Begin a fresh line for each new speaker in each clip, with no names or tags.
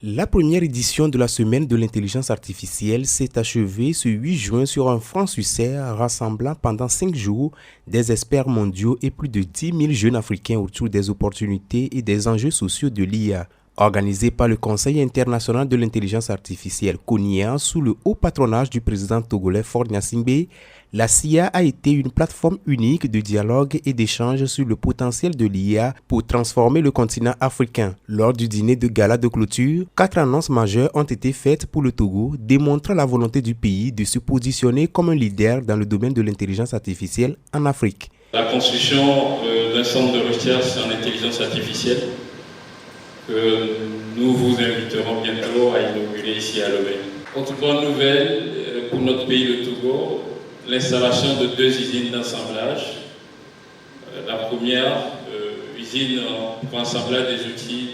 La première édition de la Semaine de l'intelligence artificielle s'est achevée ce 8 juin sur un franc succès rassemblant pendant 5 jours des experts mondiaux et plus de 10 000 jeunes Africains autour des opportunités et des enjeux sociaux de l'IA. Organisé par le Conseil international de l'intelligence artificielle (CONIA) sous le haut patronage du président togolais Faure Gnassingbé, la CIA a été une plateforme unique de dialogue et d'échange sur le potentiel de l'IA pour transformer le continent africain. Lors du dîner de gala de clôture, 4 annonces majeures ont été faites pour le Togo, démontrant la volonté du pays de se positionner comme un leader dans le domaine de l'intelligence artificielle en Afrique.
La construction d'un centre de recherche en intelligence artificielle que nous vous inviterons bientôt à inaugurer ici à Lomé. Autre bonne nouvelle pour notre pays, le Togo, l'installation de 2 usines d'assemblage. La première, usine pour assemblage des outils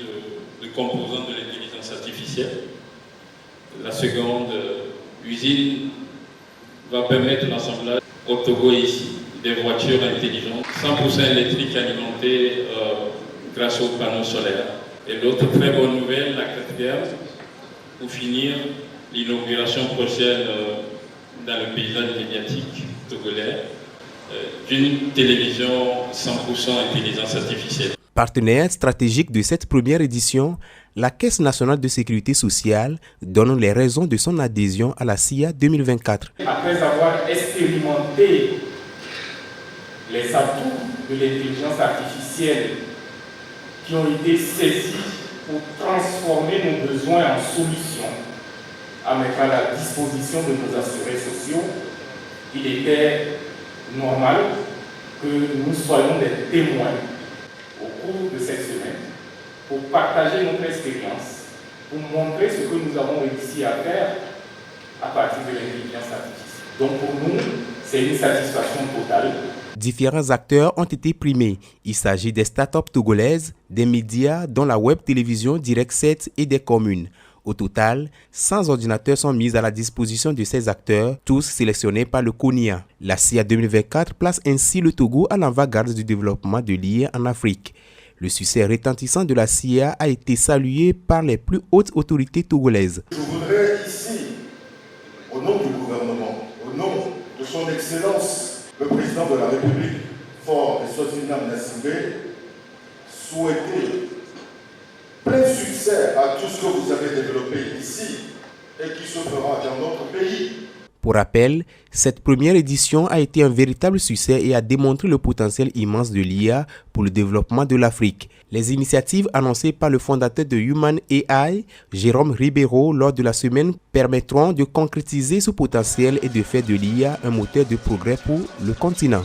de composants de l'intelligence artificielle. La seconde usine va permettre l'assemblage au Togo ici des voitures intelligentes, 100% électriques alimentées grâce aux panneaux solaires. Et l'autre très bonne nouvelle, la quatrième, pour finir, l'inauguration prochaine dans le paysage médiatique togolais d'une télévision 100% intelligence artificielle.
Partenaire stratégique de cette première édition, la Caisse nationale de sécurité sociale donne les raisons de son adhésion à la CIA 2024.
Après avoir expérimenté les atouts de l'intelligence artificielle qui ont été saisis pour transformer nos besoins en solutions à mettre à la disposition de nos assurés sociaux, il était normal que nous soyons des témoins au cours de cette semaine pour partager notre expérience, pour montrer ce que nous avons réussi à faire à partir de l'intelligence artificielle. Donc pour nous, c'est une satisfaction totale.
Différents acteurs ont été primés. Il s'agit des startups togolaises, des médias dont la web télévision Direct 7 et des communes. Au total, 100 ordinateurs sont mis à la disposition de ces acteurs, tous sélectionnés par le CONIA. La CIA 2024 place ainsi le Togo à l'avant-garde du développement de l'IA en Afrique. Le succès retentissant de la CIA a été salué par les plus hautes autorités togolaises.
Je voudrais ici, au nom du gouvernement, au nom de son Excellence, le président de la République, Faure Gnassingbé, souhaiter plein succès à tout ce que vous avez développé ici et qui se fera dans notre pays.
Pour rappel, cette première édition a été un véritable succès et a démontré le potentiel immense de l'IA pour le développement de l'Afrique. Les initiatives annoncées par le fondateur de Human AI, Jérôme Ribeiro, lors de la semaine permettront de concrétiser ce potentiel et de faire de l'IA un moteur de progrès pour le continent.